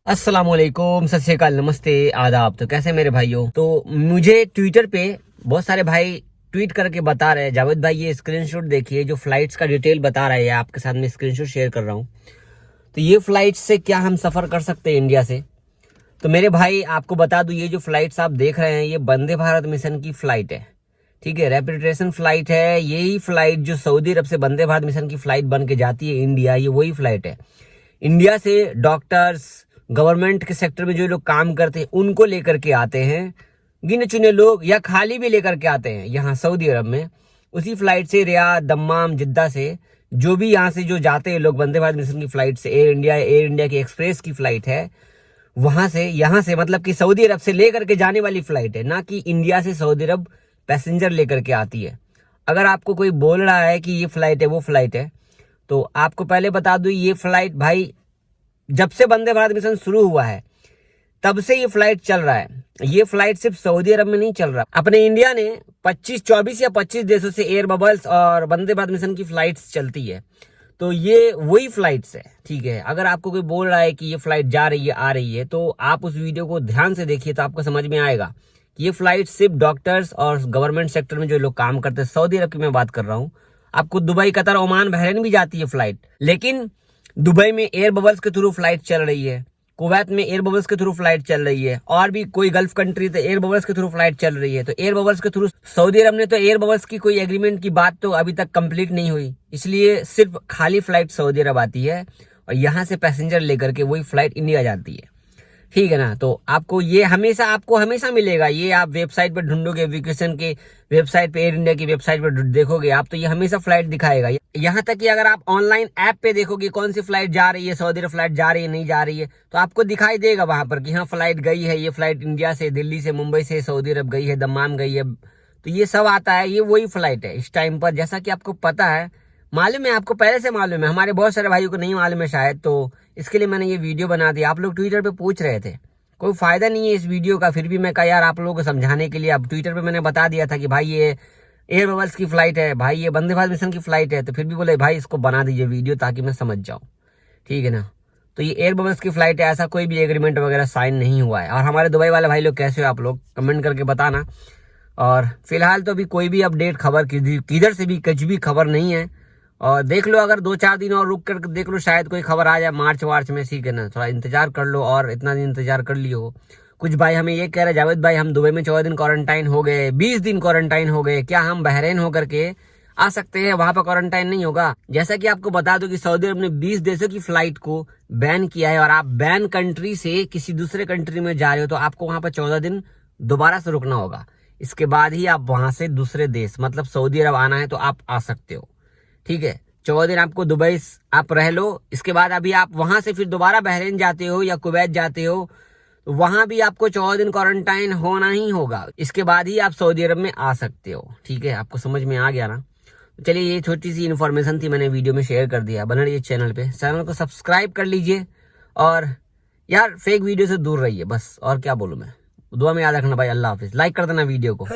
अस्सलाम वालेकुम, सत श्री अकाल, नमस्ते, आदाब। तो कैसे मेरे भाइयों? तो मुझे ट्विटर पे बहुत सारे भाई ट्वीट करके बता रहे हैं, जावेद भाई ये स्क्रीनशॉट देखिए, जो फ्लाइट्स का डिटेल बता रहा है, आपके साथ में स्क्रीनशॉट शेयर कर रहा हूँ। तो ये फ्लाइट से क्या हम सफ़र कर सकते हैं इंडिया से? तो मेरे भाई आपको बता दूं, ये जो फ्लाइट्स आप देख रहे हैं ये वंदे भारत मिशन की फ्लाइट है, ठीक है, रेपिटेशन फ्लाइट है। यही फ्लाइट जो सऊदी अरब से वंदे भारत मिशन की फ्लाइट बन के जाती है इंडिया, ये वही फ्लाइट है। इंडिया से डॉक्टर्स, गवर्नमेंट के सेक्टर में जो लोग काम करते हैं उनको लेकर के आते हैं, गिने चुने लोग, या खाली भी लेकर के आते हैं यहाँ सऊदी अरब में। उसी फ्लाइट से रियाद, दम्माम, जिद्दा से जो भी यहाँ से जो जाते हैं लोग वंदे भारत मिशन की फ्लाइट से, एयर इंडिया की एक्सप्रेस की फ्लाइट है, वहां से यहाँ से मतलब कि सऊदी अरब से लेकर के जाने वाली फ्लाइट है, ना कि इंडिया से सऊदी अरब पैसेंजर लेकर के आती है। अगर आपको कोई बोल रहा है कि ये फ्लाइट है वो फ्लाइट है, तो आपको पहले बता दूं, ये फ्लाइट भाई जब से वंदे भारत मिशन शुरू हुआ है तब से ये फ्लाइट चल रहा है। ये फ्लाइट सिर्फ सऊदी अरब में नहीं चल रहा, अपने इंडिया ने 24 या 25 देशों से एयर बबल्स और वंदे भारत मिशन की फ्लाइट्स चलती है। तो ये वही फ्लाइट्स है, ठीक है। अगर आपको कोई बोल रहा है कि ये फ्लाइट जा रही है, आ रही है, तो आप उस वीडियो को ध्यान से देखिए, तो आपको समझ में आएगा कि ये फ्लाइट सिर्फ डॉक्टर्स और गवर्नमेंट सेक्टर में जो लोग काम करते हैं, सऊदी अरब की मैं बात कर रहा हूँ। आपको दुबई, कतर, ओमान, बहरीन भी जाती है फ्लाइट, लेकिन दुबई में एयर बबल्स के थ्रू फ्लाइट चल रही है, कुवैत में एयर बबल्स के थ्रू फ्लाइट चल रही है, और भी कोई गल्फ कंट्री तो एयर बबल्स के थ्रू फ्लाइट चल रही है। तो एयर बबल्स के थ्रू सऊदी अरब ने तो एयर बबल्स की कोई एग्रीमेंट की बात तो अभी तक कंप्लीट नहीं हुई, इसलिए सिर्फ खाली फ्लाइट सऊदी अरब आती है और यहाँ से पैसेंजर लेकर के वही फ्लाइट इंडिया जाती है, ठीक है ना। तो आपको हमेशा मिलेगा, ये आप वेबसाइट पर ढूंढोगे, एविकेशन के वेबसाइट पे, एयर इंडिया की वेबसाइट पर देखोगे आप, तो ये हमेशा फ्लाइट दिखाएगा। यहाँ तक कि अगर आप ऑनलाइन ऐप पे देखोगे कौन सी फ्लाइट जा रही है, सऊदी अरब फ्लाइट जा रही है, नहीं जा रही है, तो आपको दिखाई देगा वहां पर कि हाँ फ्लाइट गई है, ये फ्लाइट इंडिया से, दिल्ली से, मुंबई से सऊदी अरब गई है, दम्माम गई है। तो ये सब आता है, ये वही फ्लाइट है इस टाइम पर, जैसा कि आपको पता है, मालूम है, आपको पहले से मालूम है, हमारे बहुत सारे भाइयों को नहीं मालूम है शायद, तो इसके लिए मैंने ये वीडियो बना दी। आप लोग ट्विटर पे पूछ रहे थे, कोई फायदा नहीं है इस वीडियो का, फिर भी मैं कहा यार आप लोगों को समझाने के लिए, अब ट्विटर पे मैंने बता दिया था कि भाई ये एयर बबल्स की फ्लाइट है, भाई ये वंदे भारत मिशन की फ्लाइट है, तो फिर भी बोले भाई इसको बना दीजिए वीडियो ताकि मैं समझ जाऊं, ठीक है ना। तो ये एयर बबल्स की फ्लाइट है, ऐसा कोई भी एग्रीमेंट वगैरह साइन नहीं हुआ है। और हमारे दुबई वाले भाई लोग कैसे हो, आप लोग कमेंट करके बताना। और फिलहाल तो अभी कोई भी अपडेट, खबर किधर से भी कुछ भी खबर नहीं है, और देख लो अगर 2-4 दिन और रुक कर देख लो, शायद कोई खबर आ जाए मार्च वार्च में, ठीक है ना। थोड़ा इंतजार कर लो, और इतना दिन इंतजार कर लियो। कुछ भाई हमें ये कह रहे, जावेद भाई हम दुबई में 14 दिन क्वारंटाइन हो गए, 20 दिन क्वारंटाइन हो गए, क्या हम बहरीन होकर के आ सकते हैं, वहां पर क्वारंटाइन नहीं होगा? जैसा कि आपको बता दो कि सऊदी अरब ने 20 देशों की फ्लाइट को बैन किया है, और आप बैन कंट्री से किसी दूसरे कंट्री में जा रहे हो तो आपको वहां पर 14 दिन दोबारा से रुकना होगा। इसके बाद ही आप वहां से दूसरे देश मतलब सऊदी अरब आना है तो आप आ सकते हो, ठीक है। 14 दिन आपको दुबई आप रह लो, इसके बाद अभी आप वहां से फिर दोबारा बहरीन जाते हो या कुवैत जाते हो, तो वहां भी आपको 14 दिन क्वारंटाइन होना ही होगा। इसके बाद ही आप सऊदी अरब में आ सकते हो, ठीक है। आपको समझ में आ गया ना? चलिए, ये छोटी सी इन्फॉर्मेशन थी, मैंने वीडियो में शेयर कर दिया। बने रहिए चैनल पे, चैनल को सब्सक्राइब कर लीजिए, और यार फेक वीडियो से दूर रहिए, बस और क्या बोलूं मैं। दुआ में याद रखना भाई। अल्लाह हाफिज। लाइक कर देना वीडियो को।